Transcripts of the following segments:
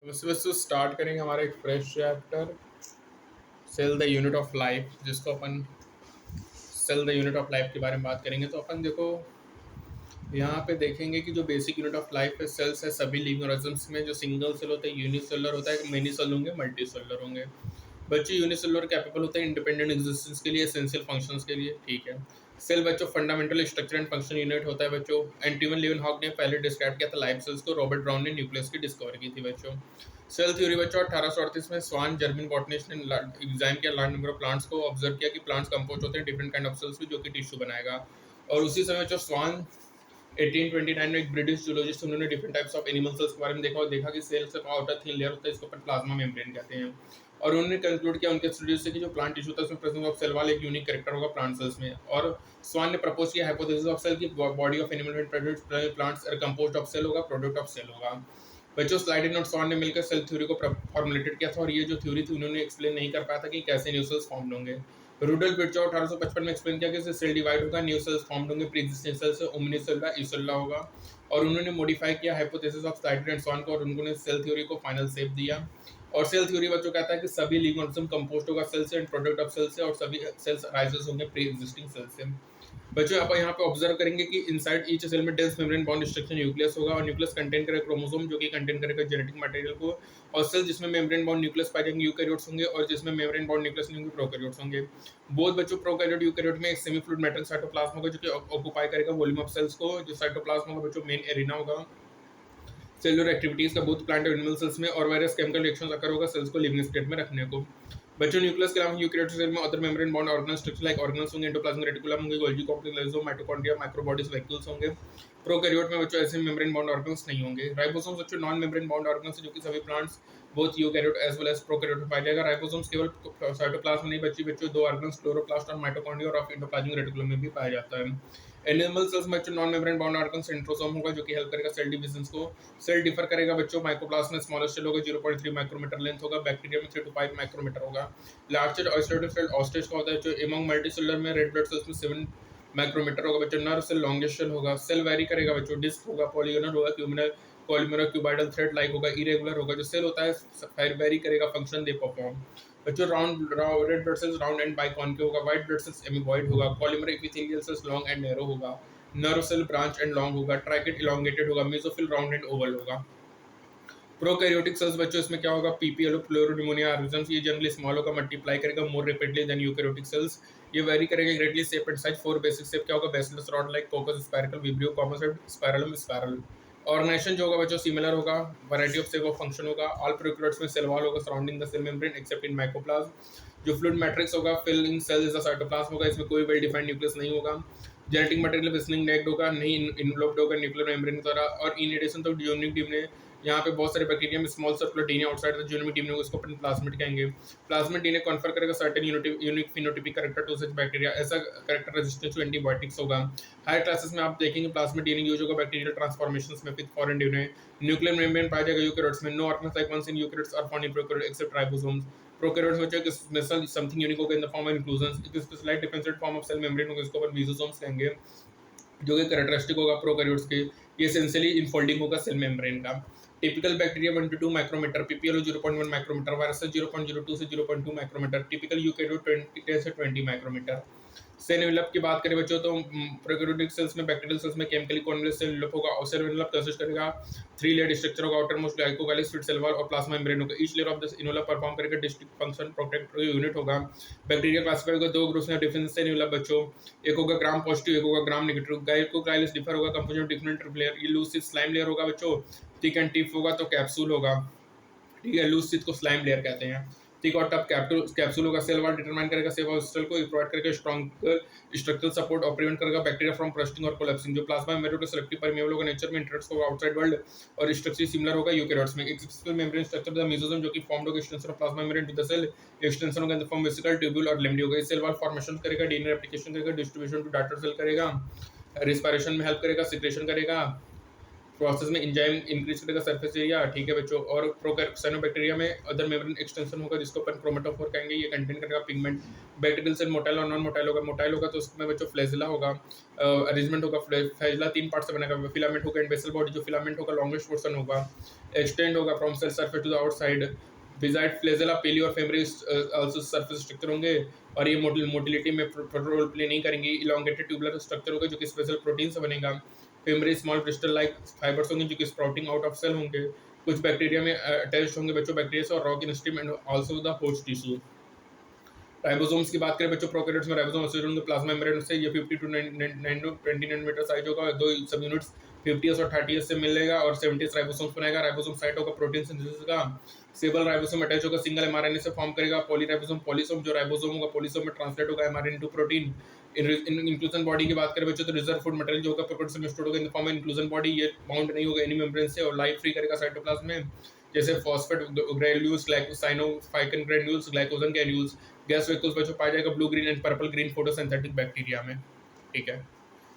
बस स्टार्ट करेंगे हमारा एक fresh chapter cell the unit of life, जिसको अपन cell the unit of life के बारे में बात करेंगे। तो अपन देखो यहाँ पे देखेंगे कि जो बेसिक यूनिट ऑफ लाइफ है सेल्स है सभी लिविंग ऑर्गेनिज्म्स में। जो सिंगल सेल होता है यूनिसेलुलर होता है, मेनी सेल होंगे मल्टी सेलुलर होंगे। बच्चे यूनिसेलुलर कैपेबल होते हैं इंडिपेंडेंट एग्जिस्टेंस के लिए, एसेंशियल फंक्शंस के लिए, ठीक है। सेल बच्चों fundamental structure and function unit होता है बच्चों। एंटीवन लेवनहॉक ने पहले डिस्क्राइब किया था लाइफ सेल्स को, रॉबर्ट ब्राउन ने न्यूक्लियस की डिस्कवर की थी बच्चों। सेल थ्योरी बच्चों 1838 में स्वान जर्मन बॉटनिस्ट ने एग्जाम किया लार्ज नंबर ऑफ प्लांट्स को, ऑब्जर्व किया कि प्लांट्स कंपोज होते हैं डिफरेंट काइंड ऑफ सेल्स जो कि टिश्यू बनाएगा। और उसी समय जो स्वान 1829 में एक ब्रिटिश जूलॉजिस्ट उन्होंने different types of animal cells के बारे में देखा और देखा कि सेल से आउटर थिन लेयर होता है, इसको अपन प्लाज्मा मेम्ब्रेन कहते हैं। और उन्होंने कंक्लूड किया उनके स्टडीज से कि जो प्लांट टिश्यू था उसमें प्रेजेंस ऑफ सेल वाला एक यूनिक कैरेक्टर होगा प्लांट सेल्स में। और स्वान ने प्रपोज किया हाइपोथेसिस ऑफ सेल की body of animal plants composed of cell होगा, प्रोडक्ट ऑफ सेल होगा। बच्चों स्लाइडेन और स्वान ने मिलकर सेल थ्योरी को फॉर्मुलेटेड किया था और ये जो थ्योरी थी उन्होंने एक्सप्लेन नहीं कर पाया था कि कैसे न्यू सेल्स फॉर्म होंगे। रूडल पिर्चॉ 1855 में एक्सप्लेन किया कि सेल डिवाइड होगा, न्यू सेल्स फॉर्म होंगे, प्री एग्जिस्टिंग सेल से ओमनीसेलुलर यूसेलुलर होगा। और उन्होंने मॉडिफाई किया हाइपोथेसिस ऑफ स्लाइडेन एंड स्वान को और उन्होंने सेल थ्योरी को फाइनल शेप दिया। और सेल थ्योरी बच्चों कहता है कि सभी लिविंग ऑर्गेनिज्म कंपोस्ट होगा सेल से एंड प्रोडक्ट ऑफ सेल से, और सभी सेल्स राइजेस होंगे प्री एग्जिस्टिंग सेल से। बच्चों आप यहाँ पे ऑब्जर्व करेंगे कि इनसाइड ईच सेल में dense membrane bound structure nucleus होगा और न्यूक्लियस कंटेन करेगा क्रोमोसोम जो कि कंटेन करेगा जेनेटिक मटेरियल को। और सेल जिसमें मेम्ब्रेन बाउंड न्यूक्लियस पाए जाएंगे यूकैरियोट्स होंगे और जिसमें मेम्ब्रेन बाउंड न्यूक्लियस नहीं होंगे प्रोकैरियोट्स होंगे। बोथ बच्चों प्रोकैरियोट यूकैरियोट में एक सेमी फ्लूइड मैट्रिक्स साइटोप्लाज्म होगा जो कि ऑक्युपाई करेगा वॉल्यूम ऑफ सेल्स को। जो साइटोप्लाज्म होगा बच्चों मेन एरिना होगा सेलुलर एक्टिविटीज का बोथ प्लांट और एनिमल सेल्स में, और वायरस केमिकल रिएक्शंस अकर होगा सेल्स को लिविंग स्टेट में रखने को। बच्चों न्यूक्लियस के अलावा यूकैरियोटिक सेल में other membrane bound organelle structure like organelles होंगे, एंडोप्लाज्मिक रेटिकुलम होंगे, Golgi complex, lysosome, mitochondria, microbodies, vacuoles होंगे। प्रोकैरियोट में बच्चों ऐसे मेम्ब्रेन बाउंड ऑर्गेनल्स नहीं होंगे। राइबोसोम्स बच्चों नॉन मेम्ब्रेन बाउंड ऑर्गेनल्स जो कि सभी plants both eukaryote as well as prokaryote में पाया जाएगा। राइबोसोम्स केवल साइटोप्लाज्म में नहीं बच्चों दो ऑर्गेनल्स क्लोरोप्लास्ट और माइटोकॉन्ड्रिया और एंडोप्लाज्मिक रेटिकुलम में भी पाया जाता है। एनिमल सेल्स में बच्चों non membrane bound organ centrosome होगा जो कि हेल्प करेगा सेल डिविजन को। सेल डिफर करेगा बच्चों, माइक्रोप्लाज्म में स्मॉलेस्ट सेल होगा 0.3 माइक्रोमीटर लेंथ होगा, बैक्टीरिया में 3 to 5 माइक्रोमीटर होगा। लार्जेस्ट आइसोलेटेड सेल ऑस्टेज का होता है जो एमंग मल्टीसेलुलर में रेड ब्लड सेल्स में 7 माइक्रोमीटर होगा बच्चों। नर्व सेल लॉन्गेस्ट सेल होगा। सेल वेरी करेगा बच्चों, डिस्क होगा, पॉलीगोनल होगा, क्यूमिनल कॉलमर क्यूबाइडल थ्रेड लाइक होगा, इरेगुलर होगा। जो सेल होता है वेरी करेगा फंक्शन दे परफॉर्म बच्चों। Round red blood cells round and biconcave होगा, व्हाइट ब्लड सेल्स एमिबॉइड होगा, polymer epithelial cells long and narrow होगा, nerve cell branch and long होगा, ट्रैकेट इलोंगेटेड होगा, मेसोफिल राउंड एंड ओवल होगा। Prokaryotic cells बच्चों इसमें क्या होगा, पीपीएल प्लूरोनिमोनिया ऑर्गेनिज्म्स ये जनरली स्मॉल होगा, मल्टीप्लाई करेगा more rapidly than eukaryotic cells. ये वेरी करेगा greatly shape and size. 4 basic shape क्या होगा, bacillus rod like, coccus spiral, vibrio commas, spirillum spiral. Organisation जो होगा बच्चों सिमिलर होगा, variety of shape of function होगा। ऑल प्रोकैरियोट्स में सेल वॉल होगा surrounding the cell membrane except in microplasm. जो फ्लूइड मैट्रिक्स होगा fill in cell is the cytoplasm होगा, इसमें कोई वेल डिफाइंड न्यूक्लियस नहीं होगा। जेनेटिक मटेरियल विस्लिंग नेक्ड होगा, नहीं इनवॉल्वड होगा न्यूक्लियर मेम्ब्रेन की तरह। और इन एडिशन तो यूनिक डीएनए यहाँ पे बहुत सारे बैक्टीरिया में small circular DNA outside the unique DNA उसको अपन प्लाज्मिड कहेंगे। प्लाज्मिड डीएनए कन्फर करेगा certain unique phenotypic character to such bacteria, ऐसा कैरेक्टर रेजिस्टेंस टू एंटीबायोटिक्स होगा। हायर क्लासेस में आप देखेंगे प्लाज्मिड डीएनए यूज होगा बैक्टीरियल ट्रांसफॉर्मेशंस में with foreign DNA. Nuclear membrane पाया जाएगा यूकैरियोट्स में। No organism like ones in eukaryotes are found in prokaryotes except ribosomes. Prokaryotes में जो स्पेशल समथिंग यूनिक होगा in the form of inclusion, एक specialised differentiated form of cell membrane होगा, इसको अपन मेसोसोम्स कहेंगे, जो कि कैरेक्टरिस्टिक होगा प्रोकैरियोट्स के। ये एसेंशियली इनफोल्डिंग होगा सेल मेम्ब्रेन का। Typical bacteria 1 to 2 micrometre, PPL 0.1 micrometre, virus 0.02 से 0.2 माइक्रोमीटर, टिपिकल यूकैरियोट 10 से 20 माइक्रोमीटर। सेल एनवेलप की बात करें बच्चों तो प्रोकैरियोटिक सेल्स में बैक्टीरियल सेल्स में केमिकली कॉन्वलेंस सेल एनवेलप होगा और सेल एनवेलप कंसिस्ट करेगा 3 लेयर स्ट्रक्चर होगा, outermost glycocalyx fit cell wall और प्लाज्मा मेम्ब्रेन होगा। Each layer of this envelope perform करेगा डिस्टिंक्ट फंक्शन प्रोटेक्टिव यूनिट होगा। बैक्टीरिया क्लासिफाई होगा 2 ग्रुप्स में डिफरेंस सेल एनवेलप बच्चों, एक होगा ग्राम पॉजिटिव, एक होगा ग्राम नेगेटिव। ग्लाइकोकाइलिस डिफर होगा कंपोजिशन ऑफ डिफरेंट लेयर। ये लूसिड स्लाइम लेयर होगा बच्चों, थिक एंड टिप होगा तो कैप्सूल होगा, ठीक है। लूज शीथ को स्लाइम लेयर कहते हैं। थिक और टफ कैप्सूल होगा। सेल वॉल डिटरमाइन करेगा सेल वॉल को प्रोवाइड करके स्ट्रॉन्ग स्ट्रक्चरल सपोर्ट और प्रिवेंट करेगा बैक्टीरिया फ्रॉम ब्रस्टिंग और कोलैप्सिंग। जो प्लाज्मा मेम्ब्रेन सेलेक्टिव परमेबल होगा, नेचर में इंटरेक्ट्स होगा आउटसाइड वर्ल्ड और स्ट्रक्चर सिमिलर होगा यूकैरियोट्स में। Special membrane structure the mesosome जो कि फॉर्म्ड होगा extension of plasma membrane to the cell, extension होगा in the form vesicle tubule और लेमनी होगा। सेल वॉल फॉर्मेशन करेगा, डीएनए रेप्लिकेशन करेगा, डिस्ट्रीब्यूशन टू डॉटर सेल करेगा, रिस्पायरेशन में हेल्प करेगा, सिक्रेशन करेगा, प्रोसेस में एंजाइम इंक्रीज करेगा सरफेस एरिया, ठीक है बच्चों। और साइनोबैक्टीरिया में अदर मेम्ब्रेन एक्सटेंशन होगा जिसको अपन क्रोमेटोफोर कहेंगे, ये कंटेन करेगा पिगमेंट। बैक्टीरियल सेल मोटाइल और नॉन मोटाइल होगा। मोटाइल होगा तो उसमें बच्चों फ्लैजिला होगा, अरेंजमेंट होगा। फ्लैजिला 3 पार्ट से बनेगा, फिलामेंट होगा एंड बेसल बॉडी, जो फिलामेंट होगा लॉन्गेस्ट पोर्शन होगा, एक्सटेंड होगा from cell surface to the outside. Beside flagella pili और फेमरी आल्सो सरफेस स्ट्रक्चर होंगे, और ये मोटिलिटी में रोल प्ले नहीं करेंगी। इलॉन्गेटेड ट्यूबुलर स्ट्रक्चर होगा जो कि स्पेशल प्रोटीन से बनेगा। फेमरी स्मॉल क्रिस्टल लाइक फाइबर्स होंगे जो कि स्प्राउटिंग आउट ऑफ सेल होंगे। कुछ बैक्टीरिया में अटैच होंगे बच्चों बैक्टीरिया से, और rock in stream and also the host tissue. Ribosomes की बात करें बच्चों, प्रोकैरियोट्स में राइबोसोम एसोसिएटेड होंगे प्लाज्मा मेम्ब्रेन से। ये 50 टू 20 नैनोमीटर साइज होगा। दो सब यूनिट्स 50s और 30s से मिलेगा, और 70s राइबोसोम्स बनाएगा। राइबोसोम साइट होगा प्रोटीन सिंथेसिस का। सेबल राइबोसोम अटैच होगा सिंगल एमआरएनए से फॉर्म करेगा। पॉलीराइबोसोम पॉलीसोम जो राइबोसोम होगा पॉलीसोम में ट्रांसलेट होगा mRNA to protein. Inclusion body की बात करें बच्चों तो रिजर्व फूड मटेरियल जो होगा प्रोटीन में स्टोर होगा in the form inclusion body. ये बाउंड नहीं होगा एनी मेम्ब्रेन से और लाइफ फ्री करेगा साइटोप्लाज्म में, जैसे phosphate granules, cyanophycean granules, glycogen granules. Gas vacuoles बच्चों पाया जाएगा blue green and purple green photosynthetic bacteria में, ठीक है।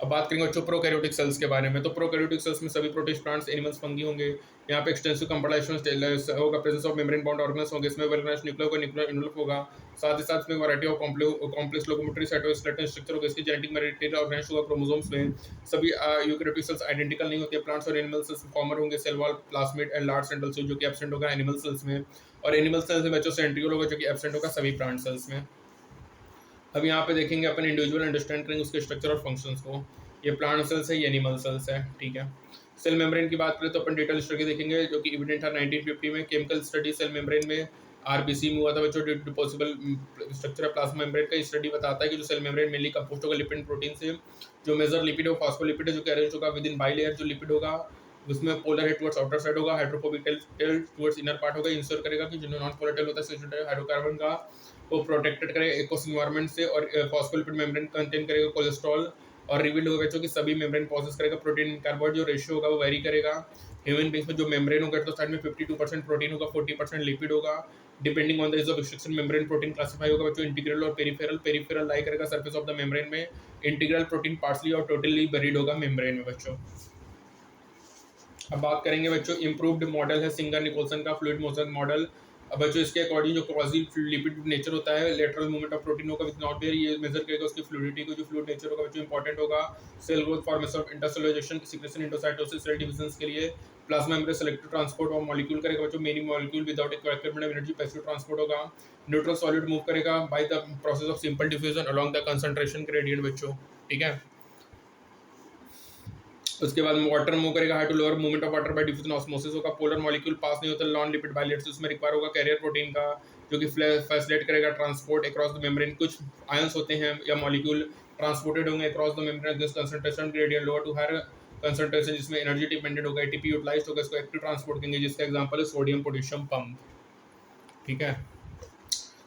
अब बात करेंगे बच्चों प्रोकैरियोटिक सेल्स के बारे में। तो प्रोकैरियोटिक सेल्स में सभी प्रोटिस्ट प्लांट्स एनिमल्स फंगी होंगे। यहाँ पे एक्सटेंसिव कंपार्टमेंटेशन होगा, presence of membrane bound organs होंगे। इसमें ऑर्गेनाइज न्यूक्लियर होगा, न्यूक्लियर इनवलप होगा। साथ ही साथ इसमें variety of complex locomotory cytoskeleton structure होगा। इसकी जेनेटिक मटेरियल ऑर्गेनाइज होगा क्रोमोसोम्स में। सभी यूकैरियोटिक सेल्स आइडेंटिकल नहीं होते। प्लांट्स और एनिमल सेल्स फॉर्मर होंगे, cell wall, plasmid and large central cell जो कि एब्सेंट होगा एनिमल सेल्स में। और एनिमल सेल्स में बच्चों सेंट्रियोल होगा जो कि एब्सेंट होगा सभी प्लांट सेल्स में। अब यहाँ पे देखेंगे अपन इंडिविजुअल अंडरस्टैंड करेंगे उसके स्ट्रक्चर और फंक्शंस को। ये प्लांट सेल्स है, ये एनिमल सेल्स है, ठीक है। सेल मेम्ब्रेन की बात करें तो अपन डिटेल स्टडी देखेंगे जो कि इविडेंट था 1950 में। केमिकल स्टडी सेल मेम्ब्रेन में आरबीसी में हुआ था बच्चों। Possible structure of plasma membrane का स्टडी बताता है कि जो सेल मेम्ब्रेन मेनली कंपोस्ट होगा लिपिड प्रोटीन से। जो मेजर लिपिड है वो फॉस्फोलिपिड है जो कि अरेंज होगा विद इन बाइलेयर। जो लिपिड होगा उसमें polar head towards outer side होगा, hydrophobic tail towards inner part होगा। इंश्योर करेगा कि जो नॉन पोलर टेल होता है हाइड्रोकार्बन का वो प्रोटेक्टेड करेगा एक्वस एनवायरनमेंट से। और फॉस्फोलिपिड मेम्ब्रेन कंटेन करेगा कोलेस्ट्रॉल। और रिवील्ड होगा बच्चों कि सभी मेम्ब्रेन प्रोसेस करेगा प्रोटीन कार्बोहाइड्रेट, जो रेशियो होगा वो वेरी करेगा। ह्यूमन बींग्स में जो मेम्ब्रेन होगा तो साइड में 52% प्रोटीन होगा, 40% लिपिड होगा। Depending on the is of restriction membrane protein classify होगा बच्चों इंटीग्रल और पेरिफेरल। पेरिफेरल लाई करेगा सरफेस ऑफ द मेम्ब्रेन में। इंटीग्रल प्रोटीन पार्सली और टोटली बेरिड होगा मेम्ब्रेन में बच्चों। अब बात करेंगे बच्चों इम्प्रूव्ड मॉडल है सिंगर निकोलसन का फ्लूइड मोशन मॉडल। अब बच्चों इसके अकॉर्डिंग जो क्वाजी लिपिड नेचर होता है, लेटरल मूवमेंट ऑफ प्रोटीन होगा विद नॉट देयर, ये मेजर करेगा उसकी फ्लूइडिटी को। जो फ्लूइड नेचर होगा बच्चों इंपॉर्टेंट होगा cell growth, formation of intercellularization, secretion, endocytosis, cell division के लिए। Plasma membrane selective transport of molecule करेगा बच्चों, many molecule without requirement of energy, passive transport होगा। न्यूट्रल सॉलिड मूव करेगा by the process of simple diffusion along the concentration gradient बच्चों, ठीक है। उसके बाद वाटर मूव करेगा, high to lower movement of water by diffusion osmosis होगा। Polar molecule pass नहीं होता नॉन लिपिड बाइलेट्स, उसमें रिक्वायर होगा कैरियर प्रोटीन का जो कि फैसिलिटेट करेगा ट्रांसपोर्ट अक्रॉस द मेम्ब्रेन। कुछ आयंस होते हैं या मॉलिक्यूल ट्रांसपोर्टेड होंगे across the membrane this concentration gradient lower to higher concentration जिसमें एनर्जी डिपेंडेंट होगा, एटीपी यूटिलाइज्ड होगा, इसको एक्टिव ट्रांसपोर्ट कहेंगे जिसका एग्जांपल है सोडियम पोटेशियम पंप, ठीक है।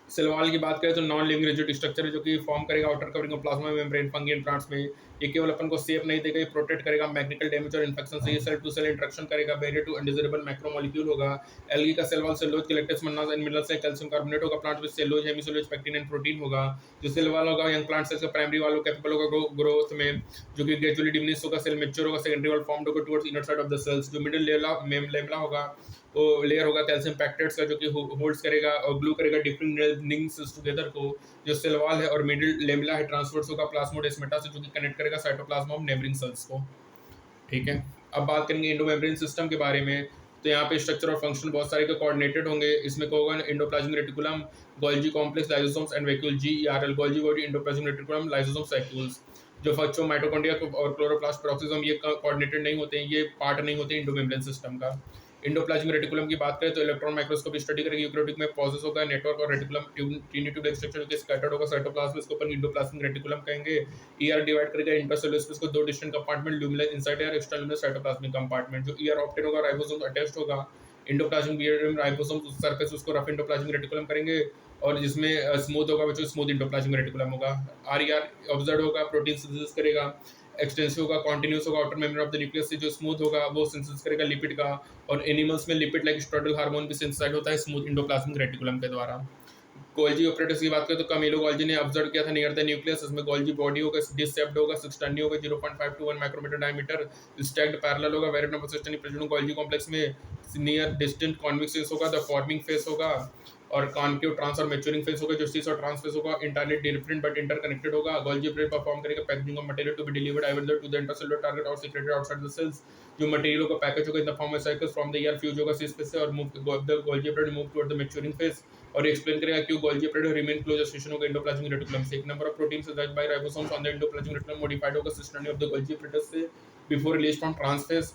सेल वॉल की बात करें तो नॉन लिविंग रिजिड स्ट्रक्चर है जो कि फॉर्म करेगा outer covering of plasma membrane fungi and plants में। ये केवल अपन को सेफ नहीं देगा, ये प्रोटेक्ट करेगा मैकेनिकल डैमेज और इन्फेक्शन से। ये सेल टू सेल इंटरेक्शन करेगा, बैरियर टू अनडिजायरेबल मैक्रोमोलिक्यूल होगा। एल्गी का सेल वॉल सेलुलोज के लैक्टेस मन्नास एंड मिनरल से कैल्शियम कार्बोनेट होगा। प्लांट में cellulose, hemicellulose, pectin and protein होगा। जो सेल वॉल होगा यंग प्लांट सेल्स का प्राइमरी वॉल कैपेबल होगा ग्रोथ में जो कि ग्रेजुअली डिमिनिश होगा, सेल मैच्योर होगा, सेकेंडरी वॉल फॉर्म्ड होगा towards inner side of the cells. जो मिडिल लेमला होगा वो लेयर होगा कैल्शियम पैक्टेट्स का जो कि होल्ड्स करेगा और ग्लू करेगा डिफरेंट रिंग्स टुगेदर को। जो सेल वॉल है और मिडिल लेमला है ट्रांसफर्स होगा प्लाज्मोडेस्माटा से जो कि कनेक्ट करेगा साइटोप्लाज्म ऑफ नेबरिंग सेल्स को, ठीक है। अब बात करेंगे एंडोमेम्ब्रेन सिस्टम के बारे में। तो यहाँ पे स्ट्रक्चर और फंक्शन बहुत सारे के कोऑर्डिनेटेड होंगे। इसमें होगा endoplasmic reticulum, Golgi complex, lysosomes and vacuole, GERL। Golgi body, endoplasmic reticulum, lysosomes, vacuoles. जो फंक्शन माइटोकॉन्ड्रिया और क्लोरोप्लास्ट पेरोक्सिसम ये कोऑर्डिनेटेड नहीं होते हैं, ये पार्ट नहीं होते एंडोमेम्ब्रेन सिस्टम का। एंडोप्लाज्मिक रेटिकुलम की बात करें तो इलेक्ट्रॉन माइक्रोस्कोप स्टडी करेगी। यूकैरियोटिक में प्रोसेस होगा नेटवर्क और रेटिकुलम टिनी ट्यूब स्ट्रक्चर जो स्कैटर्ड होगा साइटोप्लाज्म, इसको अपन एंडोप्लाज्मिक रेटिकुलम कहेंगे। ER डिवाइड करेगा इंटरसेलुलर स्पेस को दो डिस्टेंट कंपार्टमेंट, ल्यूमिनस इनसाइड और एक्सटर्नल साइटोप्लाज्मिक कंपार्टमेंट। जो ER ऑप्टेन होगा राइबोसोम अटैच्ड होगा एंडोप्लाज्मिक राइबोसोम सरफेस उसको रफ एंडोप्लाज्मिक रेटिकुलम करेंगे और जिसमें स्मूथ होगा बच्चों स्मूथ एंडोप्लाज्मिक रेटिकुलम होगा। RER ऑब्जर्व होगा प्रोटीन सिंथेसिस करेगा, एक्सटेंसिव होगा, कॉन्टिन्यूस होगा, outer membrane of the nucleus से जो स्मूथ होगा वो सिंथेसिस करेगा लिपिड का। और एनिमल्स में लिपिड लाइक स्ट्रोडल हार्मोन भी सिंथेसाइज होता है स्मूथ एंडोप्लाज्मिक रेटिकुलम के द्वारा। गोल्जी ऑपरेटर्स की बात करें तो कामिलो गोल्जी ने ऑब्जर्व किया था नियर द न्यूक्लियस, इसमें गोल्जी बॉडी होगा, डिससेप्ट होगा, 6 टन होगा, 0.5 to 1 micrometer diameter, stacked parallel होगा, very number system present Golgi complex में नियर डिस्टेंट कॉन्वेक्स होगा, द फॉर्मिंग फेस होगा और कॉन्केव ट्रांस और मैच्योरिंग फेस होगा, जो सीस और ट्रांस फेस होगा, इंटरनली डिफरेंट बट इंटरकनेक्टेड होगा। गोल्जी ऑपरेटर परफॉर्म करेगा packaging of material to be delivered either to the intercellular target और सीक्रेटेड आउटसाइड द सेल्स। जो मटेरियल होगा पैकेज होगा in the form of cycles from the air fuse होगा cis face से और move the Golgi operator move toward the maturing face. और explain करेगा क्यों Golgi operator remain close association होगा एंडोप्लाज्मिक रेटिकुलम से। एक number of protein synthesized by ribosomes on the endoplasmic reticulum modified होगा system of the Golgi operator से before release from trans face.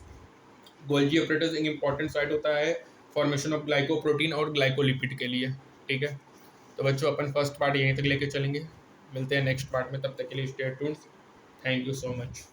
Golgi operators एक important site होता है formation of glycoprotein और glycolipid के लिए। ठीक है, तो बच्चों अपन फर्स्ट पार्ट यहीं तक लेके चलेंगे, मिलते हैं नेक्स्ट पार्ट में, तब तक के लिए stay tuned. Thank you so much.